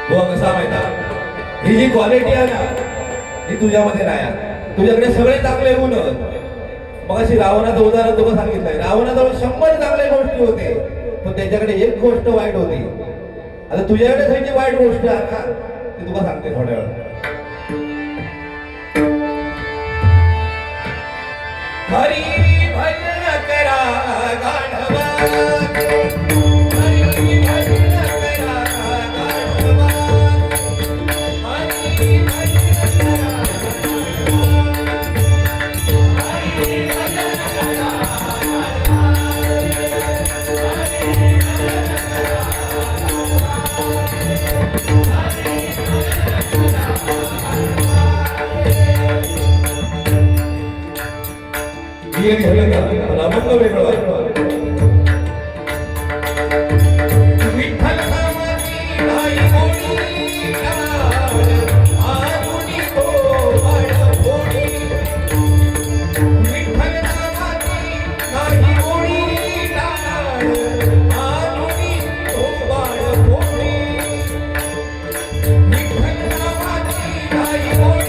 हो कसा माहिती ही जी क्वालिटी आहे ना ही तुझ्यामध्ये नाही आहे. तुझ्याकडे सगळे चांगले गुण. मग अशी रावणाचं उदाहरण तुला सांगितलंय. रावणाजवळ 100 चांगल्या गोष्टी होते पण त्याच्याकडे एक गोष्ट वाईट होती. आता तुझ्याकडे खयची वाईट गोष्ट आहे का ती तुला सांगते थोड्या वेळ. हरी भजन करा गाढवा अभंग वेगळं विठ्ठल नामाची नाही कोणी आजुनी तो बाळपोडी. विठ्ठल नामाची नाही कोणी आजुनी तो बाळपोडी. विठ्ठल नामाची नाही कोणी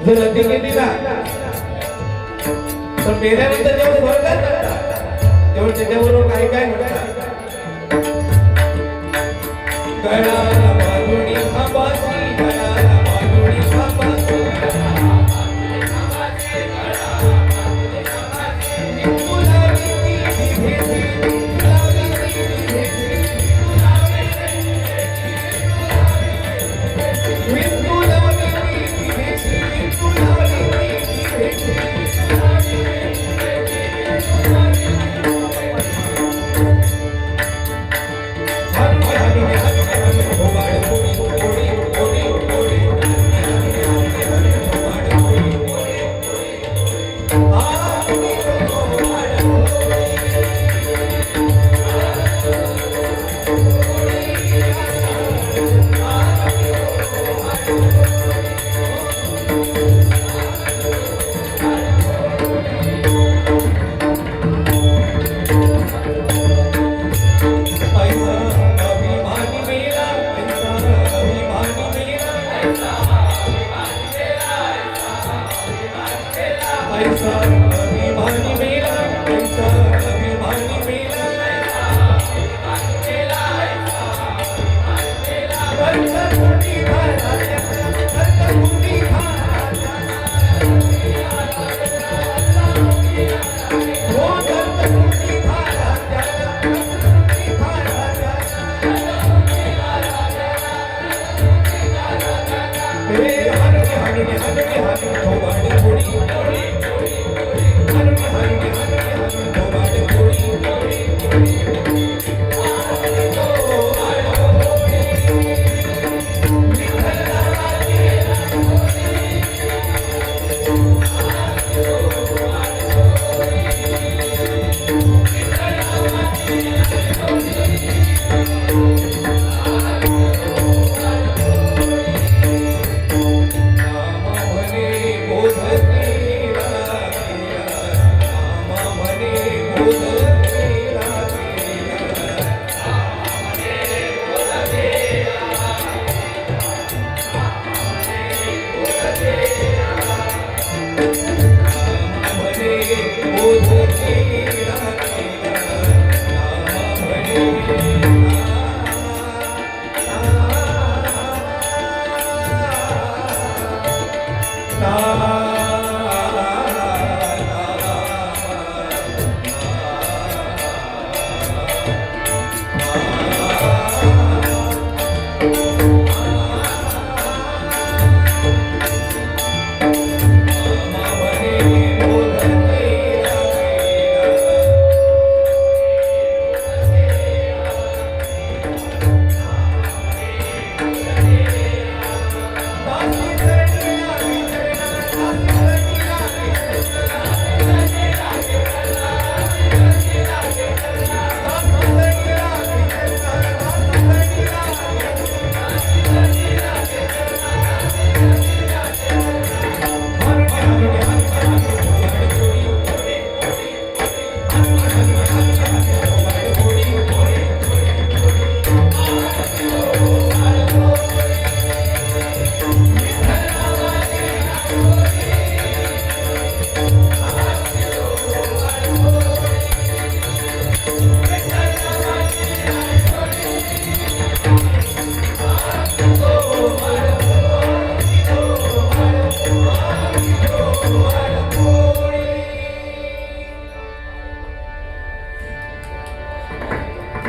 जर अति केली ना तर मेल्यानंतर जेव्हा स्वर्गात जातात तेव्हा त्याच्याबरोबर काय काय म्हणतात. गळाला बांधुनी खांबाची गळाला बांधुनी खांबाची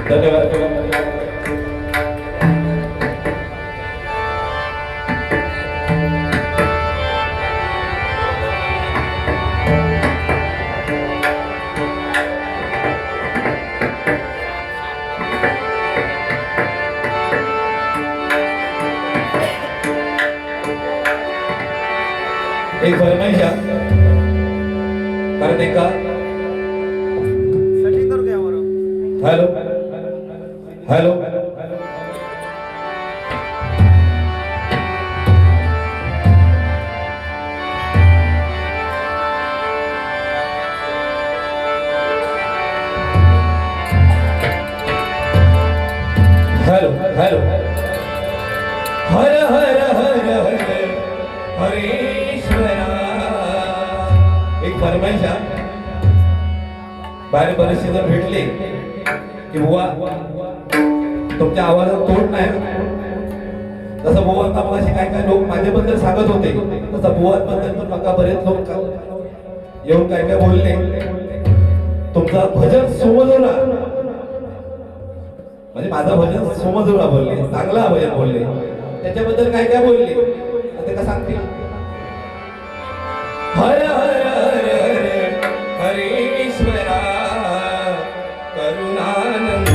धन्यवाद. एक फरमाईश कारण एका हॅलो हॅलो हॅलो हॅलो हर हर हर हर हरेश्वरा. एक फरमाईश बाहेर बरेचसे जर भेटले की बुवा तुमच्या आवाजात तोड नाही. तसं बुवांना मग असे काय काय लोक माझ्याबद्दल सांगत होते तसं बुवांबद्दल पण नका बरेच लोक येऊन काय काय बोलले. तुमचा भजन सुमधुरा म्हणजे माझं भजन सुमधुरा बोलले चांगला भजन बोलले त्याच्याबद्दल काय काय बोलले ते का सांगतील. हर हर हर हर हरेश्वरा करुणानंद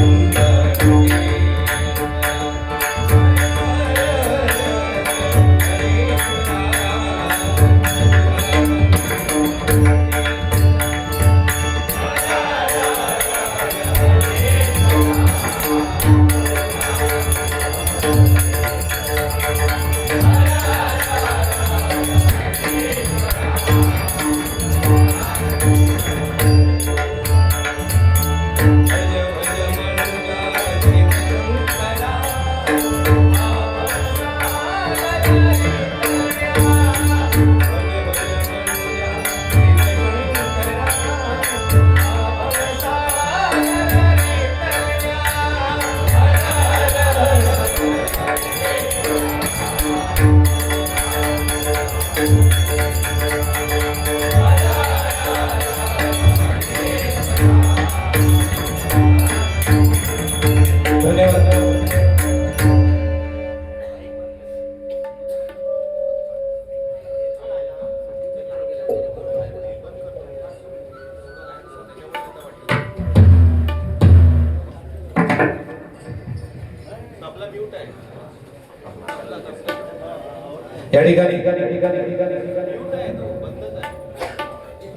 या ठिकाणी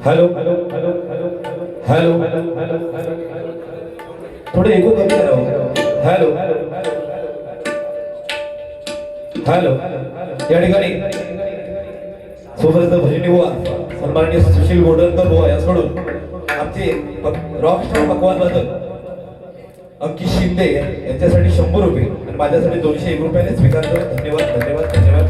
hello hello hello hello hello hello hello थोडे ऐकू कमी करा. हॅलो हॅलो या ठिकाणी सोबतच भजनी बुवा सन्माननीय सुशील गोडलकर बुवा या सोडून आमचे रॉकस्टार पकवान वादक अंकित शिंदे यांच्यासाठी 100 रुपये आणि माझ्यासाठी 201 रुपयाने स्वीकार करतो. धन्यवाद धन्यवाद धन्यवाद.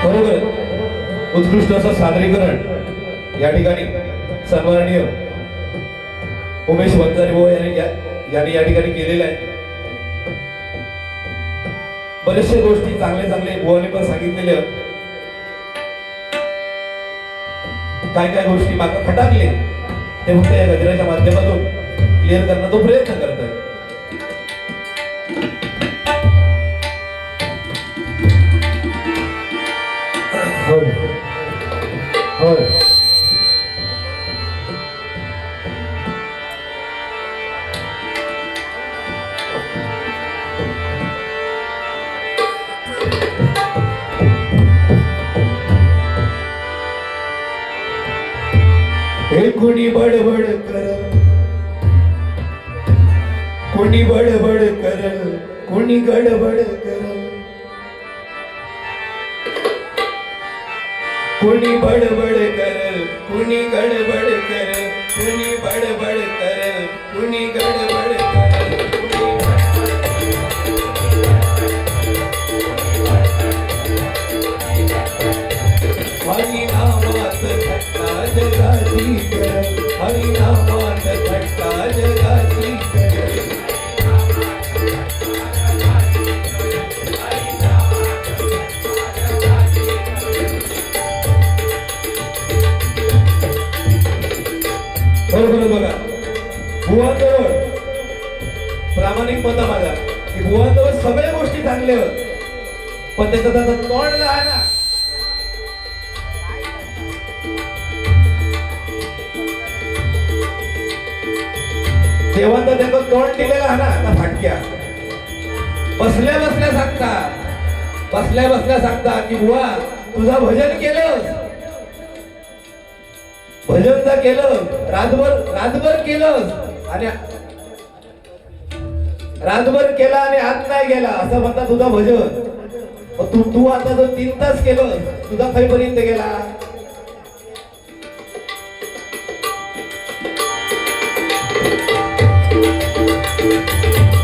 बरोबर उत्कृष्ट असं सादरीकरण या ठिकाणी सन्माननीय उमेश वंजारी भाऊ यांनी या ठिकाणी केलेलं आहे. बरेचशा गोष्टी चांगले चांगले बुवाने पण सांगितलेल्या काय काय गोष्टी मागे खटाकले ते फक्त या गजराच्या माध्यमातून क्लिअर करण्याचा प्रयत्न करत आहे. कोणी बडबड कर कोणी बडबड कर कोणी गडबड कर कोणी बडबड कर कोणी गडबड कर कोणी बडबड कर कोणी गडबड कर. हरिनामात घटना जगाची कर हरिनामात घटना बरोबर बघा, बुवांजवळ प्रामाणिक मत माझा की बुवांजवळ सगळ्या गोष्टी चांगल्या आहेत, पण त्याचं तोंड लहान ना. देवांत त्याचं तोंड दिलेलं आहे ना फाटक्या. बसल्या बसल्या सांगता की बुवा तुझा भजन केलं, भजन तर केलं, रातभर केलं आणि रातभर केला आणि आत नाही गेला असं म्हणता तुझा भजन. तू आता जो 3 तास केलं तुझा खाईपर्यंत गेला.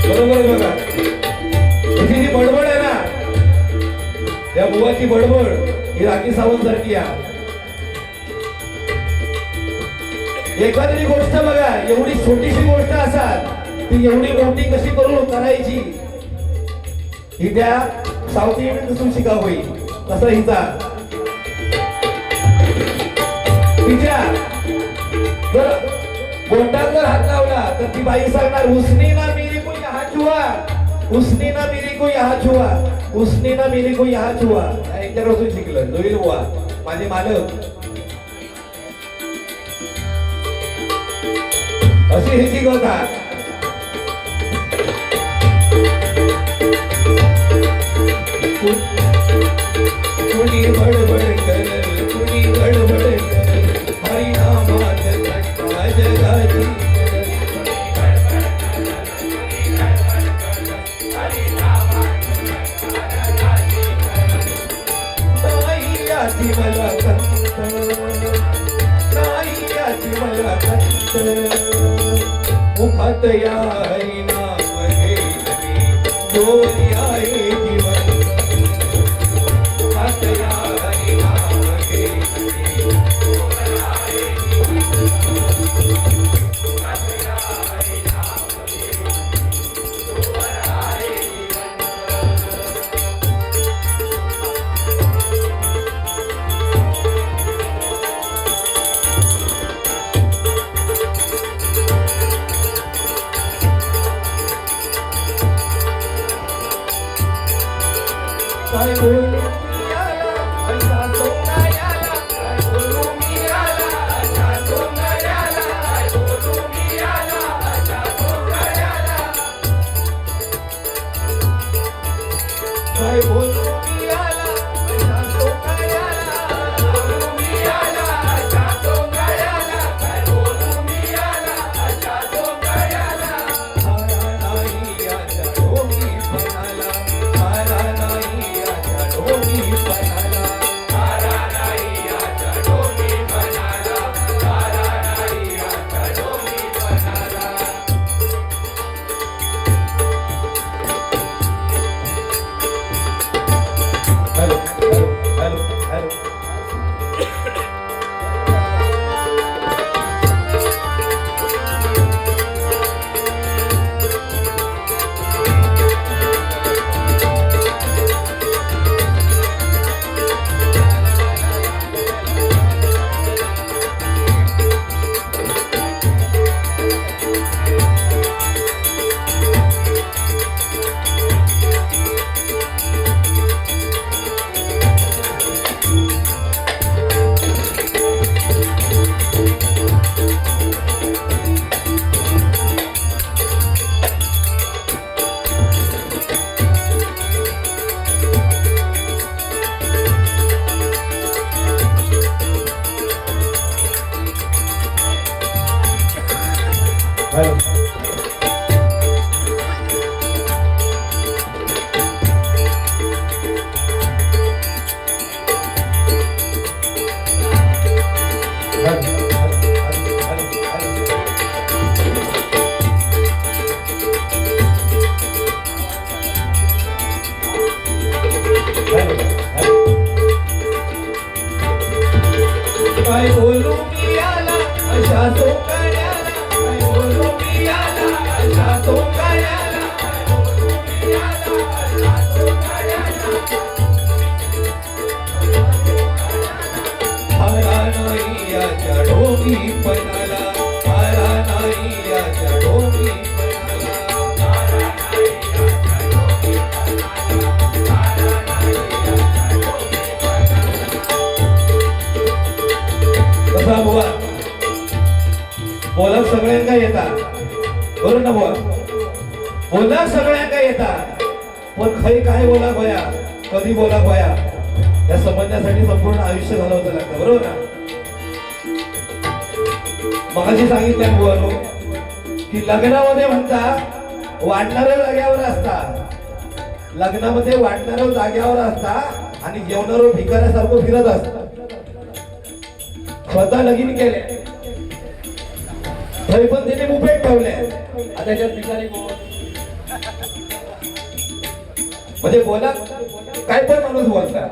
बरोबर बघा, तुझी जी बडबड आहे ना, त्या बुवाची बडबड ही राखी सावंत सारखी आहे. एखादी गोष्ट बघा, एवढी छोटीशी गोष्ट असाल ती एवढी मोठी कशी करून करायची ही त्या साऊथ इंडियन शिका होईल. कसं हिचा तिच्या जर बोटात जर हात लावला तर ती बाई सांगणार उसनी ना मेरी को यहाँ छुआ, उसनी ना मेरी को यहाँ छुआ, उसनी ना मेरी को यहाँ छुआ. यांच्यापासून शिकलं जोईल बुवा माझे मालक. अशी ही शिकवता. कुणी बडबड कर, कुणी बडबड कर, हरी नामात घटना जगाची. नाही याची मला कंत, नाही याची मला कंत, मुखात या हरी नाम घेतली जोरी आहे जीवन. मुखात या हरी नाम घेतली जोरी आहे जीवन. मुखात या हरी नाम घेतली जोरी आहे काय बोलू मिळाला असा सोंगायाला, काय बोलू मिळाला असा सोंगायाला, काय बोलू मिळाला असा सोंगायाला, काय बोलू मिळाला असा सोंगायाला, बोलू मिळाला असा सोंगायाला, काय बोलू मिळाला असा सोंगायाला. हारा नाही याच्या डोंगीपणाला, हारा नाही याच्या डोंगीपणाला, हारा नाही याच्या डोंगीपणाला, हारा नाही याच्या डोंगीपणाला. Hello hello hello hello. काय बोलू मिळाला अशा सोंगाड्याला, काय बोलू मिळाला अशा सोंगाड्याला, काय बोलू मिळाला अशा सोंगाड्याला. हारा नाही याच्या डोंगीपणाला, बोला सगळ्या काय येतात, पण खै काय बोला भया, कधी बोला भया, या समजण्यासाठी संपूर्ण आयुष्य घालवायचं लागतं, बरोबर ना? मगाशी सांगितलं बुवानो की लग्नामध्ये म्हणता वाढणाऱ्या जाग्यावर असता, लग्नामध्ये वाढणाऱ्या जाग्यावर असता आणि जेवणाऱ्या भिकाऱ्यासारखं फिरत असता. स्वतः लगीन केले तरी पण त्याने मुपेट ठेवले, आता त्याच्यात भिकारी म्हणजे बोला काय पण माणूस बोलता.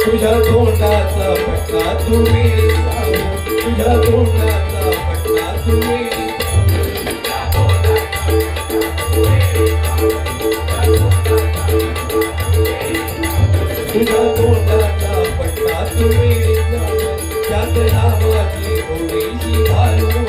तुझ्या तोंडाचा पट्टा तुम्ही तुझ्या तोंडाचा पट्टा तुम्ही तुझ्या तोंडाचा पट्टा तुम्ही त्यात नावाची थोडीशी घालून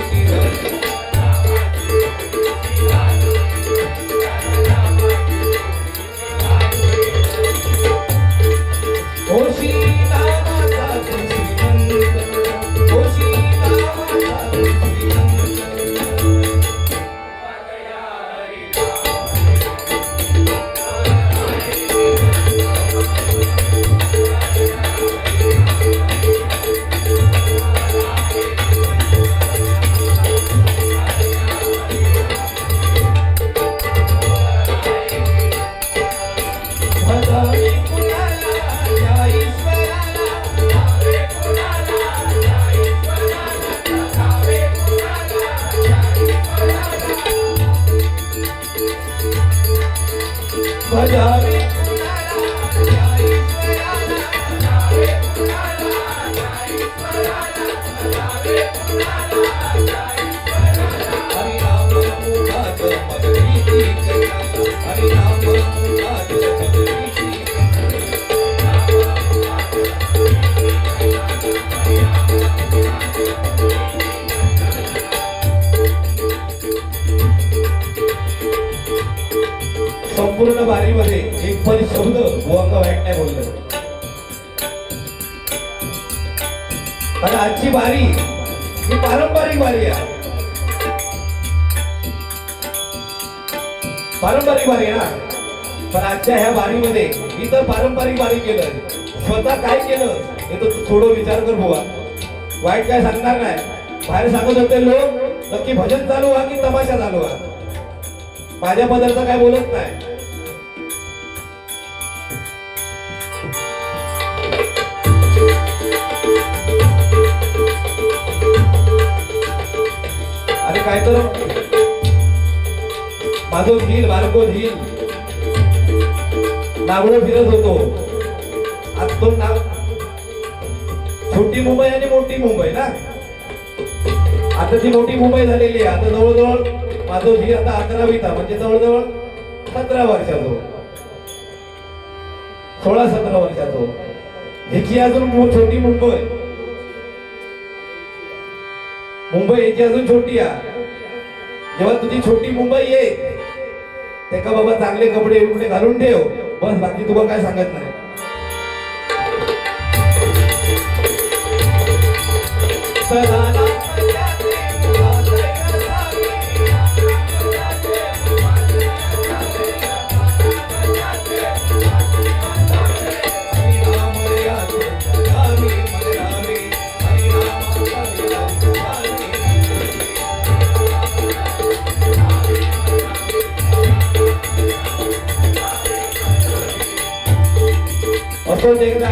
संपूर्ण बारीमध्ये एक पण शब्द बुवांना वाईट नाही बोललं. पण आजची बारी ही पारंपरिक बारी आहे, पारंपरिक बारी ना. पण आजच्या ह्या बारीमध्ये मी तर पारंपरिक बारी केलं, स्वतः काय केलं हे तर थोडं विचार कर बुवा. वाईट काय सांगणार नाही. बाहेर सांगत होते लोक नक्की भजन चालू व्हा की तमाशा चालू व्हा, माझ्या पदार्थ काय बोलत नाही. आणि काय तर माझं झील बारको झील नागडं फिरत होतो. तो नाव छोटी मुंबई आणि मोठी मुंबई ना. आता ती मोठी मुंबई झालेली आहे. आता जवळजवळ माझं जी आता 11वीत म्हणजे जवळजवळ 17 वर्षाचो, 16-17 वर्षाचो. ह्याची अजून छोटी मुंबई, मुंबई ह्याची अजून छोटी आहे. जेव्हा तुझी छोटी मुंबई येईल ते का बाबा चांगले कपडे बिपडे घालून ठेव, बस बाकी तुला काय सांगत नाही. असोच एकदा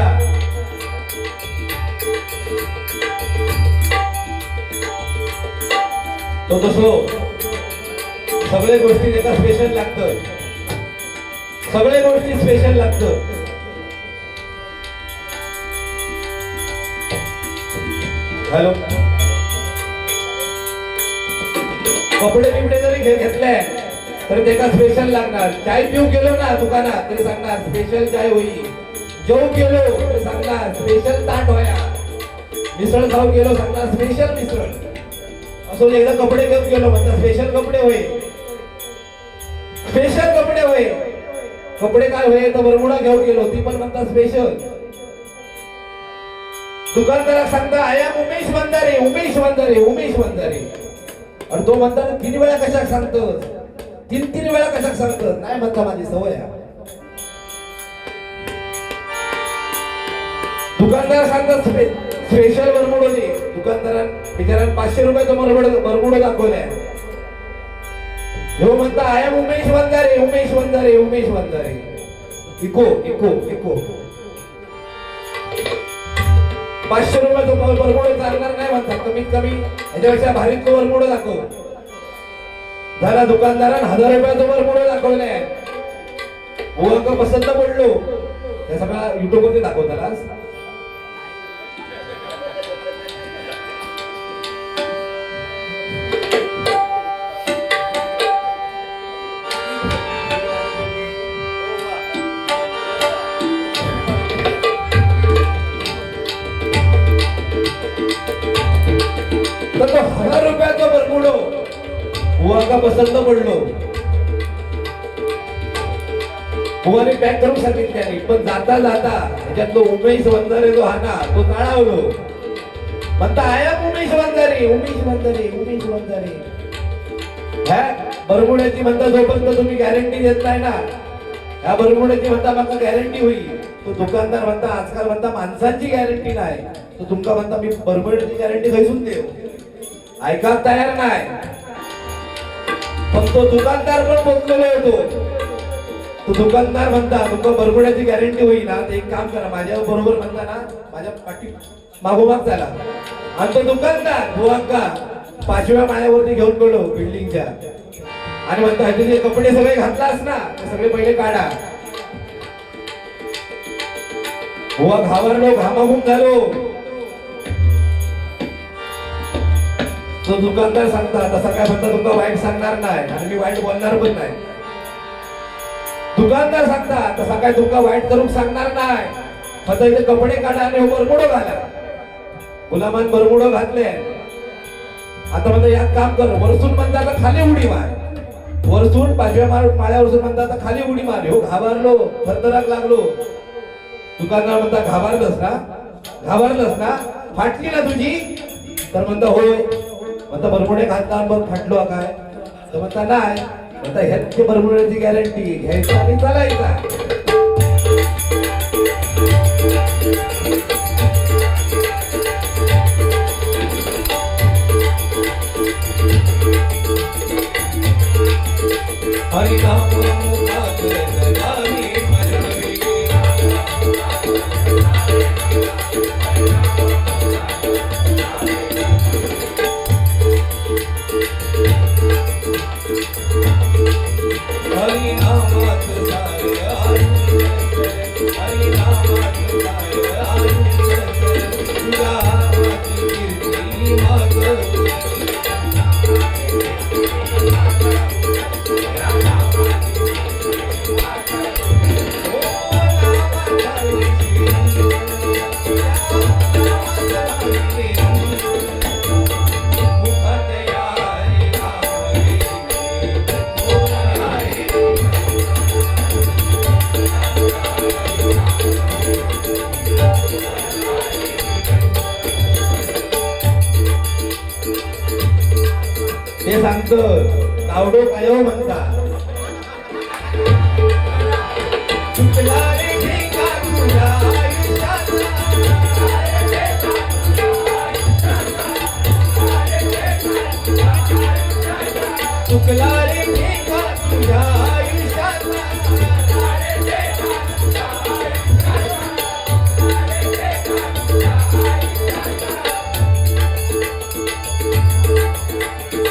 तो तसो सगळे गोष्टी त्याचा स्पेशल लागतं, सगळे गोष्टी स्पेशल लागतं. हॅलो, कपडे बिपडे जरी घेतले तर त्याचा स्पेशल लागणार. चाय पिऊ गेलो ना दुकानात तरी सांगणार स्पेशल चाय होई. जेवू गेलो तरी सांगणार स्पेशल ताट होया. मिसळ खाऊ गेलो सांगणार स्पेशल मिसळ. असो एकदा कपडे घेऊन गेलो म्हणतात स्पेशल कपडे होय, स्पेशल कपडे होय. कपडे काय होय तर बरमुडा घेऊन गेलो ती पण म्हणतात स्पेशल. दुकानदाराला सांगता आया उमेश वंजारे, उमेश वंजारे, उमेश वंजारे. आणि तो म्हणतात 3 वेळा कशाक सांगतोस, 3 वेळा कशाक सांगतोस. नाही म्हणता माझी सवय आहे. दुकानदार सांगतात स्पेशल बरमुडो दे. दुकानदारान बिचारान 500 रुपयाचा बरमुडो दाखवलाय. ह्यो म्हणता आय एम उमेश वंजारे, उमेश वंजारे, उमेश वंजारे. इको इको इको 500 रुपयाचा बरमुडो चालणार नाही म्हणतात. कमीत कमी ह्याच्यापेक्षा भारी तो बरमुडो दाखव. झाला दुकानदारान 1000 रुपयाचा बरमुडो दाखवलाय. ओळख पसंत पडलो त्या सगळ्या युट्यूब वरती दाखवताना. तर तो 1000 रुपयाचा बरमुडो बुवा पसंत पडलो. बुवाने पॅक करून सांगितल्याने पण जाता जाता त्याच्यातलो उमेश वंजारे जो हा ना तो टाळावलो. म्हणता आया उमेश वंजारे, उमेश वंजारे, उमेश वंजारे. ह्या बरमुड्याची म्हणता जोपर्यंत तुम्ही गॅरंटी देत नाही ना, ह्या बरमुड्याची म्हणता मला गॅरंटी होईल. तो दुकानदार म्हणता आजकाल म्हणता माणसांची गॅरंटी नाही, तो तुमका म्हणता मी बरमुड्याची गॅरंटी खैसून देऊ. ऐका तयार नाही. पण तो दुकानदार पण बोललेलो होतो. तो दुकानदार म्हणता तुमका बरमुड्याची गॅरंटी होईल ना, तर एक काम करा माझ्या बरोबर म्हणता ना माझ्या पाठी मागोमाग झाला. आणि तो दुकानदार बुवाक्का 5व्या माळ्यावरती घेऊन गेलो बिल्डिंगच्या. आणि म्हणता तुझे कपडे सगळे घातलास ना ते सगळे पहिले काढा. बुवा घाबरलो, घामाघूम झालो. तो दुकानदार सांगता तसा काय म्हणता तुमका वाईट सांगणार नाही आणि मी वाईट बोलणार पण नाही. दुकानदार सांगता तसा काय तुमका वाईट करून सांगणार नाही. फक्त इथे कपडे काढा आणि बरमुडो घाला. गुलामान बरमुडो घातले. आता म्हणता यात काम कर. वरसून म्हणता आता खाली उडी मार. वरसून 5व्या माळ्यावरसून म्हणता आता खाली उडी मार. हो घाबरलो, थरथराक लागलो. दुकानदार म्हणता घाबरलंस ना, घाबरलंस ना, फाटली ना तुझी. तर म्हणता होय. म्हणता बरमुडे घालता मग फाटलो काय. तर म्हणता नाही. म्हणता ह्याची बरमुड्याची गॅरंटी घ्यायचा आणि चालायचा. हरि नामात सारे ते सांगतं तावडो काय म्हणता चुकला रे ठेका तुझ्या आयुष्याचा चुकला रे ठेका तुझ्या आयुष्याचा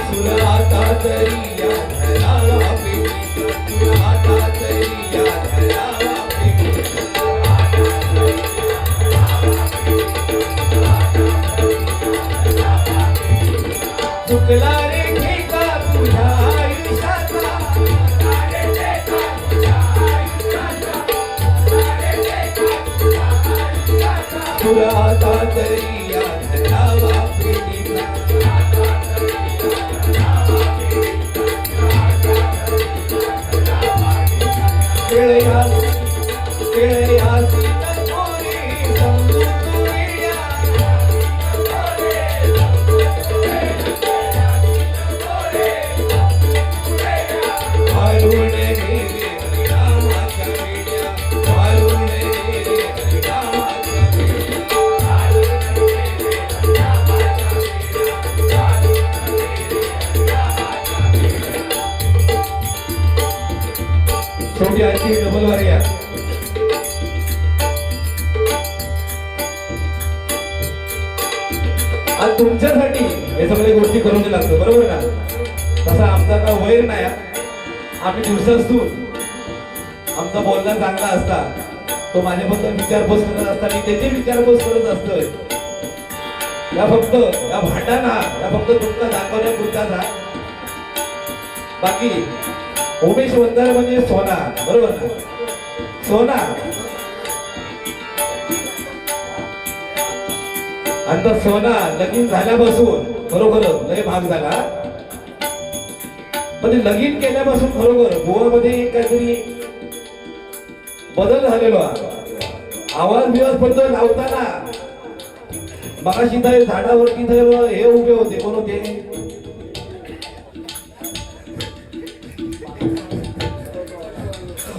सुराता तरी या धरावा पेटी सुराता तरी या धरावा पेटी चुकला रे ठेका तुझ्या आयुष्याचा सुराता तरी या धरावा पेटीचा शेवटी आणखी डबल वारी या आज तुमच्यासाठी हे सगळे गोष्टी करून लागतं बरोबर ना तसा आमचा का वैर नाही आम्ही दिवसातून आमचा बोलणं चांगला असता तो माझ्याबद्दल विचारपूस करत असता मी त्याची विचारपूस करत असतोय या फक्त या भांडणा या फक्त तुमचा दाखवण्यापुरता बाकी उमेश वंदार म्हणजे सोना बरोबर ना सोना आणि तो सोना लगीन झाल्यापासून खरोखर लय भाग झाला पण लगीन केल्यापासून खरोखर गोवामध्ये काहीतरी बदल झालेलो आवाज बिवाज पडतो लावताना मगाशी तर झाडावरती हे उभे होते कोण होते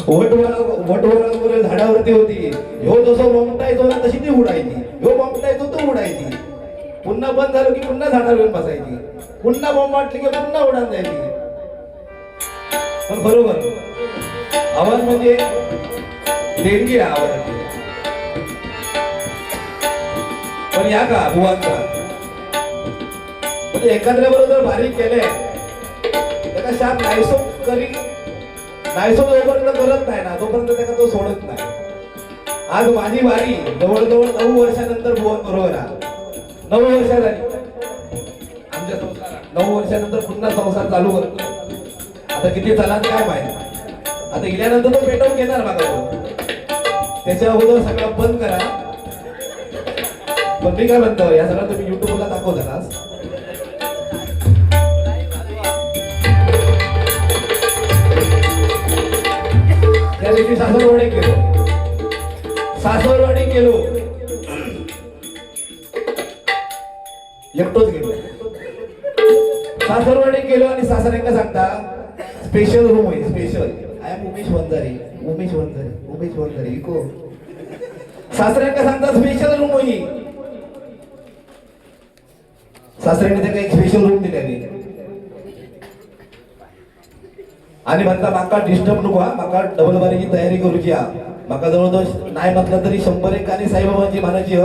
वटवळ झाडावरती होती ह्यो जसं बोंबटायचो ना तशी ती उडायची ह्यो बोंबटायचो तो उडायची पुन्हा बंद झालं की पुन्हा झाडावर येऊन बसायची पुन्हा बॉम्ब वाटली की पुन्हा उडान जायची पण बरोबर आवाज म्हणजे देणगी आहे आवाज पण या का बुवांचा म्हणजे एखाद्या बरोबर बारीक केले त्याला शाप नाहीसो करी नाहीसो जोपर्यंत करत नाही ना तोपर्यंत त्याला तो सोडत नाही आज माझी वारी जवळजवळ 9 वर्षानंतर बुवान बरोबर 9 वर्ष झाली आमच्या संसारात 9 वर्षानंतर पुन्हा संसार चालू करतो आता किती चालात काय माहिती आता गेल्यानंतर तो पेटवून घेणार बघा त्याच्या अगोदर सगळं बंद करा पण मी काय म्हणतो या सगळं तुम्ही युट्यूबला दाखवता ना त्या दिवशी सासरवाडी केलो एकटोच गेलो सासरवाडी केलो आणि सासऱ्यांना सांगता स्पेशल रूम आहे special I am Umesh Vanjari इको सासऱ्यांना सांगता स्पेशल रूम होई सासऱ्याने त्याला एक स्पेशल रूम दिली आणि म्हणता माका डिस्टर्ब नको माका डबल बारीची तयारी करूची माका जवळजवळ नाही म्हटलं तरी 100 आणि साईबाबांची म्हणायची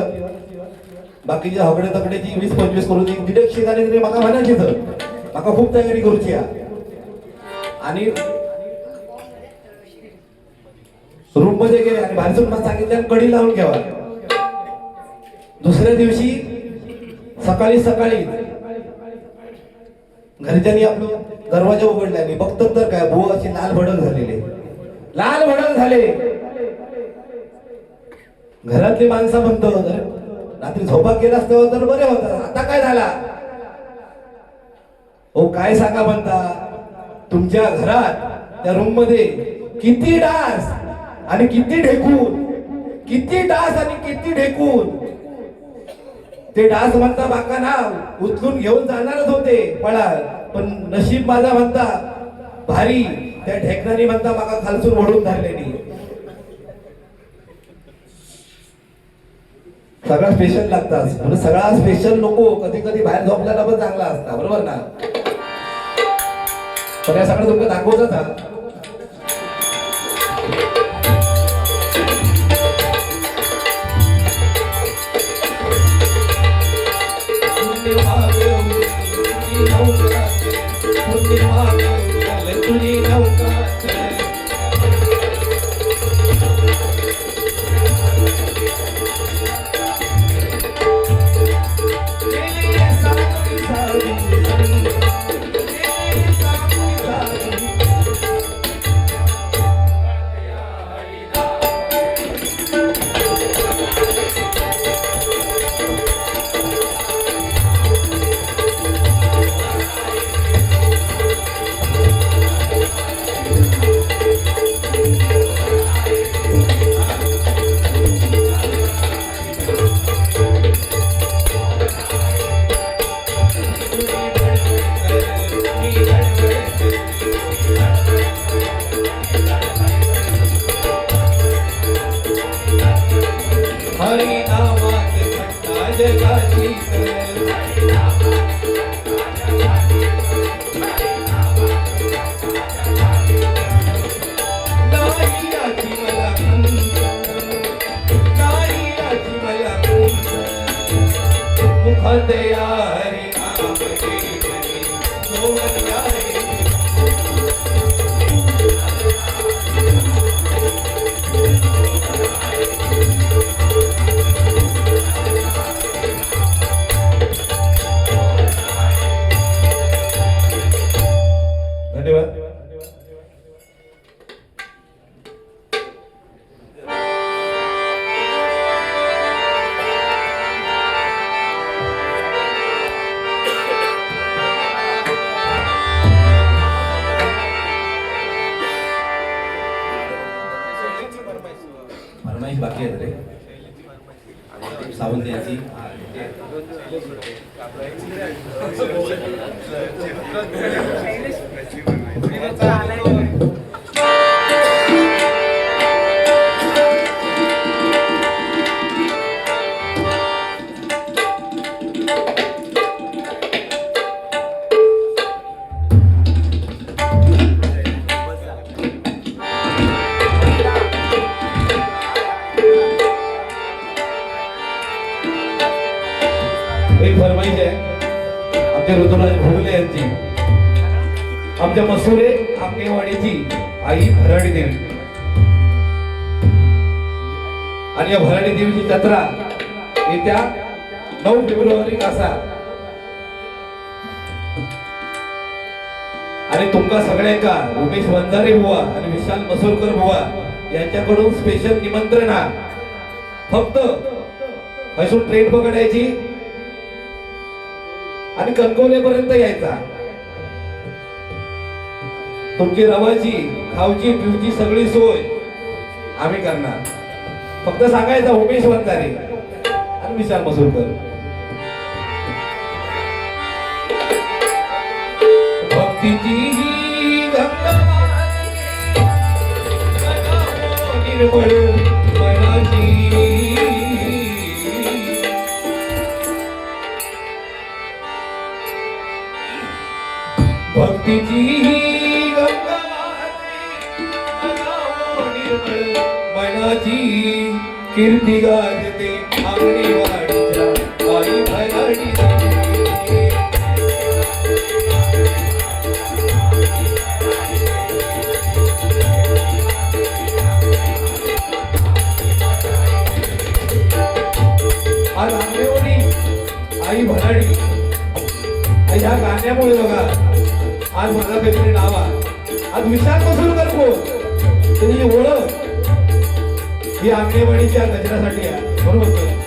बाकीच्या हगडे तकड्याची 20-25 करून 150 गाणी तरी माका म्हणायची माका खूप तयारी करूची आणि रूम मध्ये गेले आणि बाहेरसून मला सांगितलं कडी लावून घ्यावा दुसऱ्या दिवशी सकाळी घरच्यांनी आपलं दरवाजा उघडला आणि बघतात तर काय बुवा अशी लाल भडक झाले घरातली माणसं म्हणतो रात्री झोपा केलास तेव्हा तर बरे होता आता काय झाला हो काय सांगा म्हणता तुमच्या घरात त्या रूम मध्ये किती डास आणि किती ढेकून ते डास म्हणता बाका ना उचलून घेऊन जाणारच होते पळार, पण नशीब माझा म्हणता भारी, त्या ढेकणारी म्हणता माका खालसून ओढून धरलेली. सगळा स्पेशल लागतात म्हणजे सगळा स्पेशल नको, कधी कधी बाहेर झोपल्याला पण चांगला असता, बरोबर ना. पण या सगळं तुमचं दाखवतच हा. बाकी आहेत रे सावंत यांची. ऋतुराज भोगले यांची, आमच्या मसुरे आंगणेवाडीची आई भराडी देवी, आणि या भराडी देवीची जत्रा येत्या 9 फेब्रुवारी असा. आणि तुमका सगळ्यांका उमेश वंजारे बुवा आणि विशाल मसोलकर बुवा यांच्याकडून स्पेशल निमंत्रण हा. फक्त असून ट्रेन पकडायची आणि कणकवलीपर्यंत यायचा. तुमची रवाची खावची पिवची सगळी सोय आम्ही करणार. फक्त सांगायचं उमेश वंजारे आणि विशाल मसोलकर. भक्तीची गंगा निर्मळ मनाची, भक्तीची गंगा निर्मळ मनाची, कीर्ती गाजते आंगणेवाडीच्या आई भराडी. आज आंगणेवाडी आई भराडी ह्या गाण्यामुळे बघा आज माझा काहीतरी नाव आहे. आज विशाल मसोलकर कोण, त्याची ओळख ही आंगणेवाडीच्या गजरासाठी आहे, बरोबर.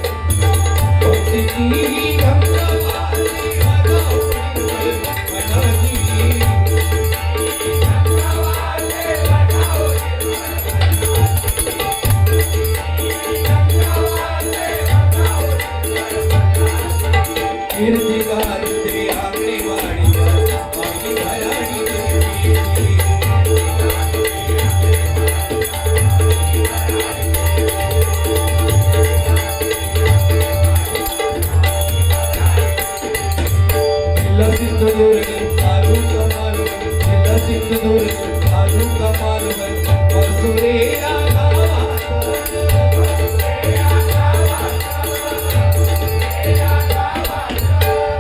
सिंधुदुर्ग तालुका मालवण मसुरे या गावात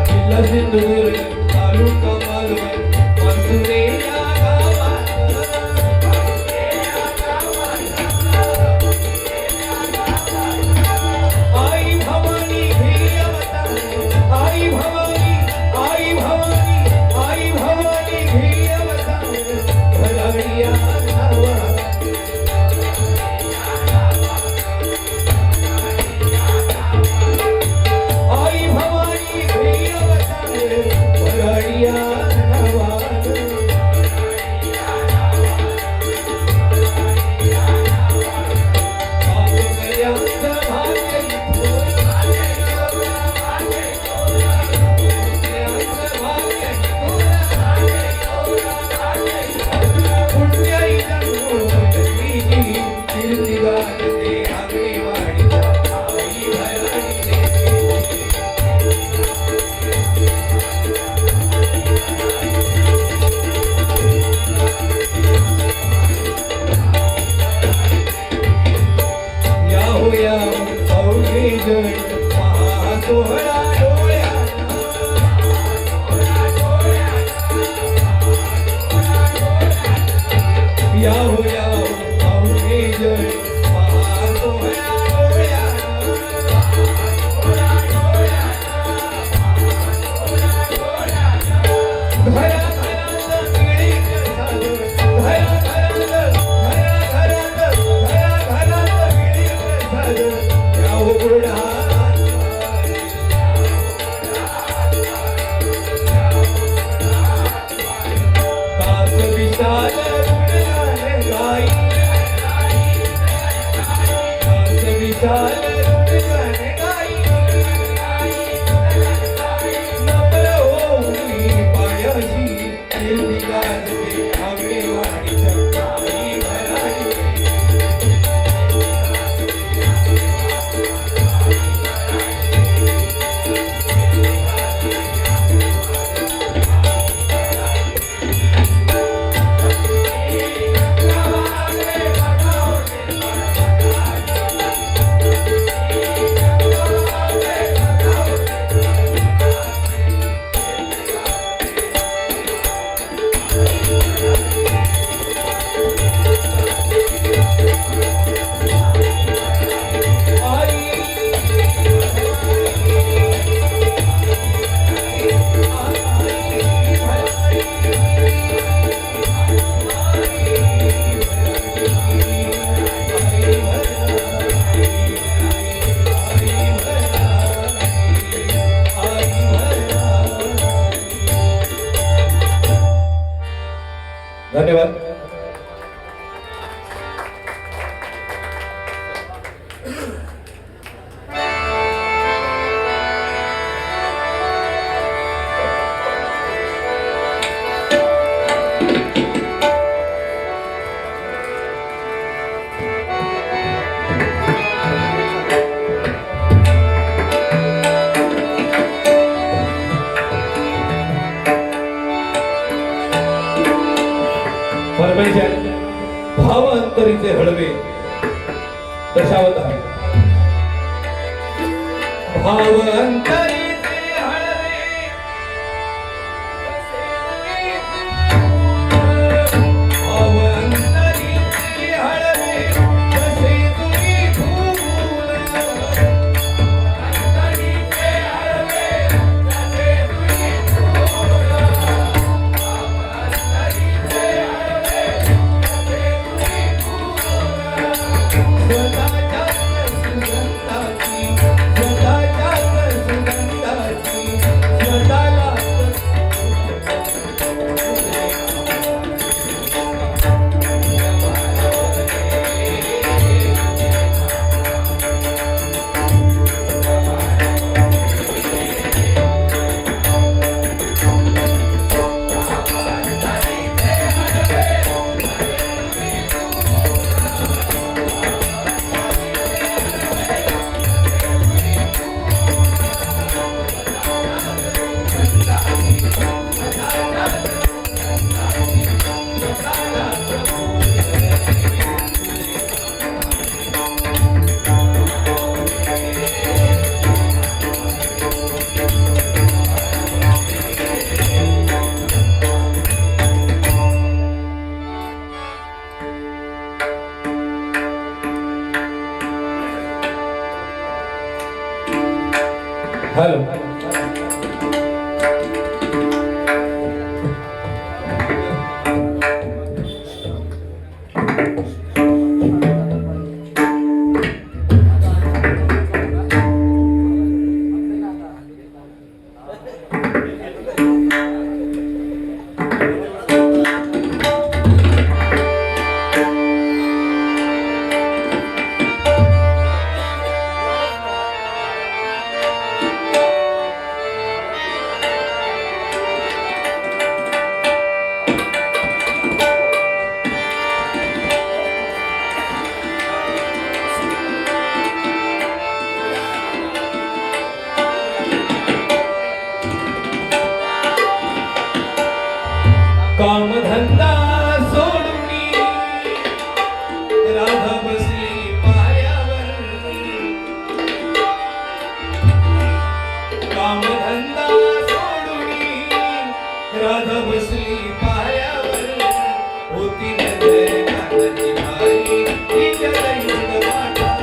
जिल्हा सिंधुदुर्ग तालुका मालवण मसुरे या गावात आई भवानी घे अवतार आई भवानी आई भवानी आई भवानी घे अवतार भराडिया नावा आई भवानी घे अवतार भराडिया नावा पावकऱ्यांचं भाग्य पुण्याई जन्मो जन्मीची कीर्ती गाजते आंगणेवाडीच्या आई भराडीने या होया अवघे जण महासोहळा डोळ्यात या होया अवघे जण महासोहळा डोळ्यात घराघरात मिळीत झालं घराघरात मिळीत झालं या उघडात तास विशाल गुणगान गाई तास विशाल गुणगान गाई नम्र होऊन पायाशी कीर्ती गाजते आंगणेवाडीच्या आई भराडीने धन्यवाद. परमेश्वर भाव अंतरीचे हळवे दशावतार भाव अंतरीचे हळवे भाव अंतरीचे हळवे कसे तुम्ही फुल अंतरीचे हळवे कसे तुम्ही फुल स्वतःच्या सुगंधाची स्वतःच्या सुगंधाची कामधंदा सोडून राधा बसली पायावर कामधंदा सोडून राधा बसली पायावर होती नजर कानाची बाई तिच्या दैवत वाटा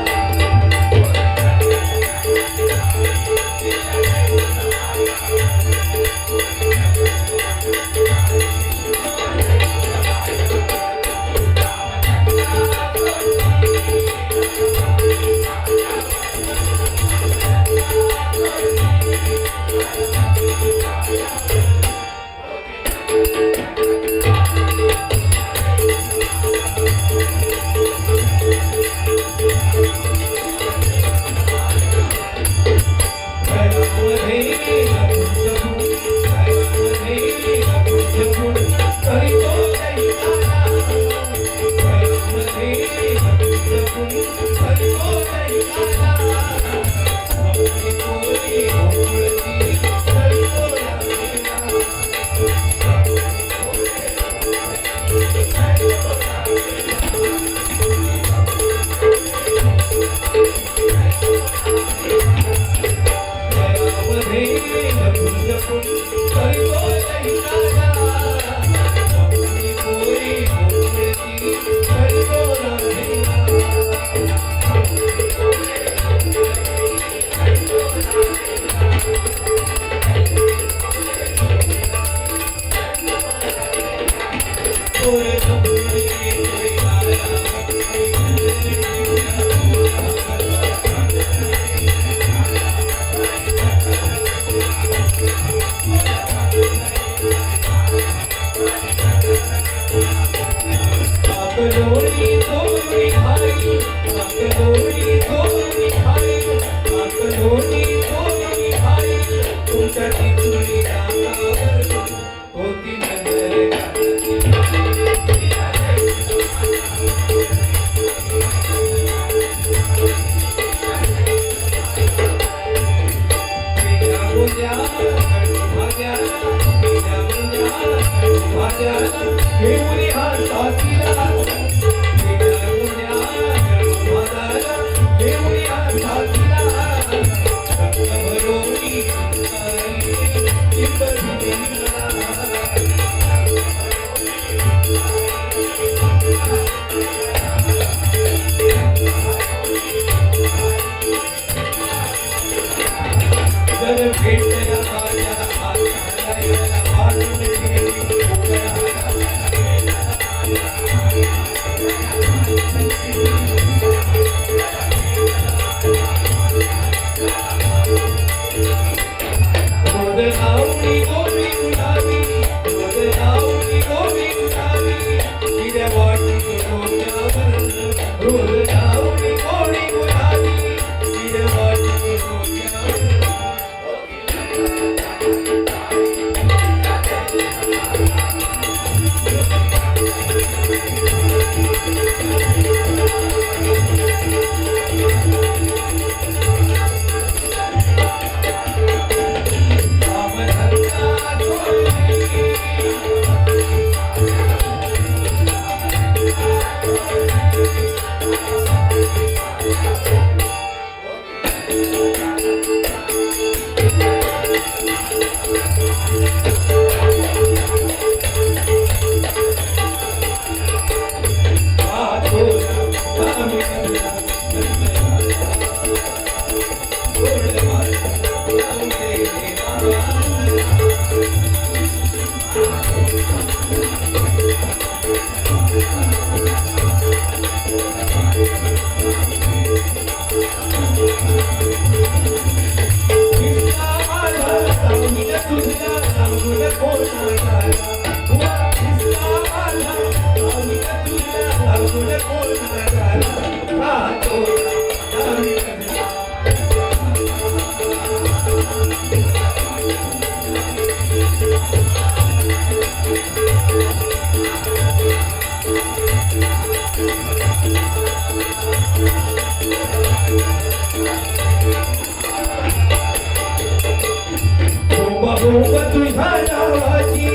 Boom, तुझ्या नावाची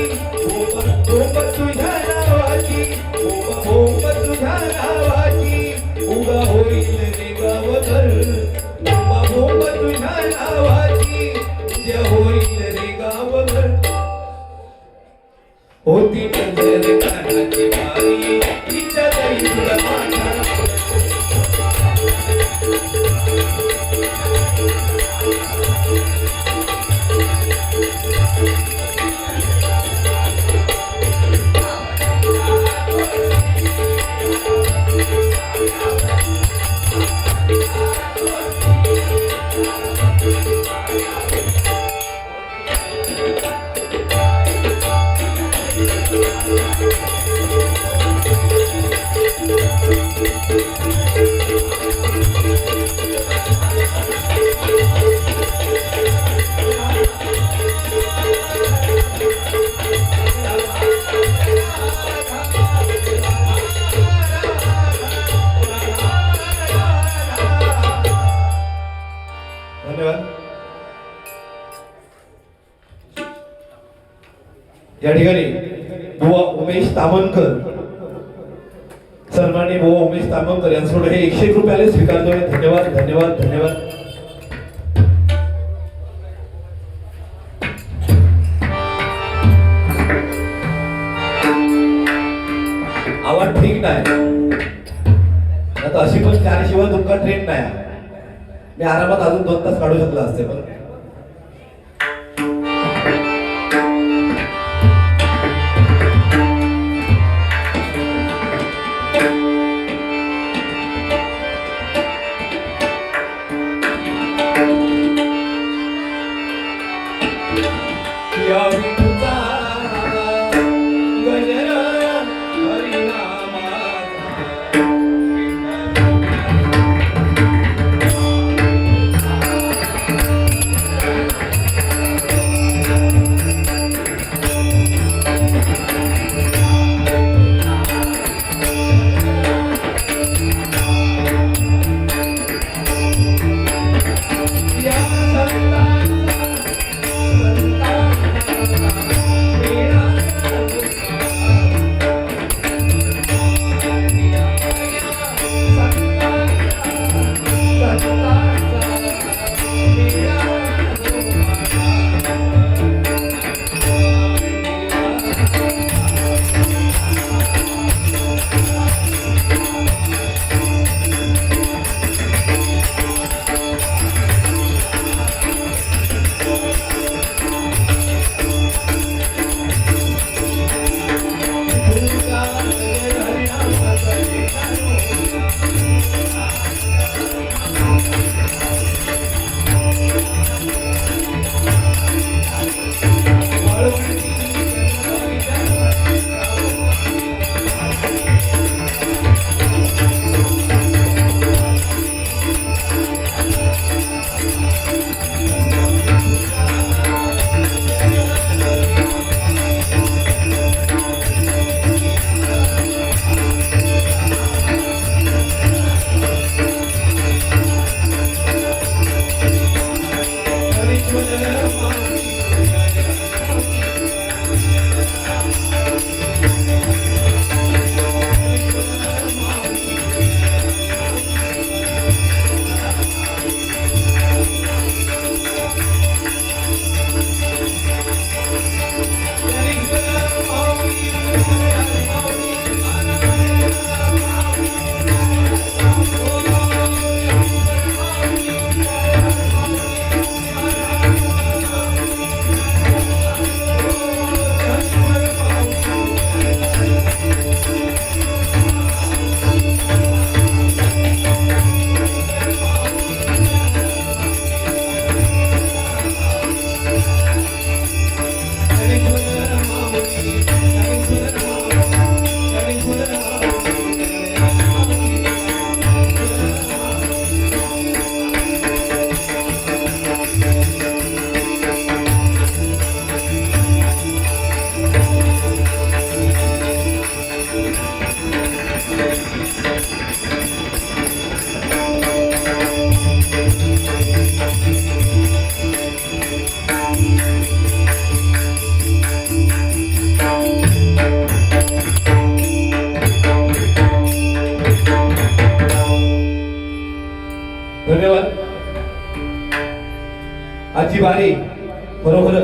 बोंब तुझ्या नावाची बोंब तुझ्या नावाची उगा होईल रे गावभर बोंब तुझ्या नावाची उद्या होईल रे गावभर होती नजर कानाची बारी तिच्या जाई तुला माझ्या या ठिकाणी बुवा उमेश तामणकर सन्माननीय बुवा उमेश तामणकर यांच्याकडून हे 101 रुपयाला स्वीकारतोय. धन्यवाद धन्यवाद धन्यवाद. आवाज ठीक नाही आता अशी पण 4 शिवाय तुमका ट्रेन नाही. मी आरामात अजून 2 तास काढू शकला असते पण धन्यवाद. आजची बारी खरोखर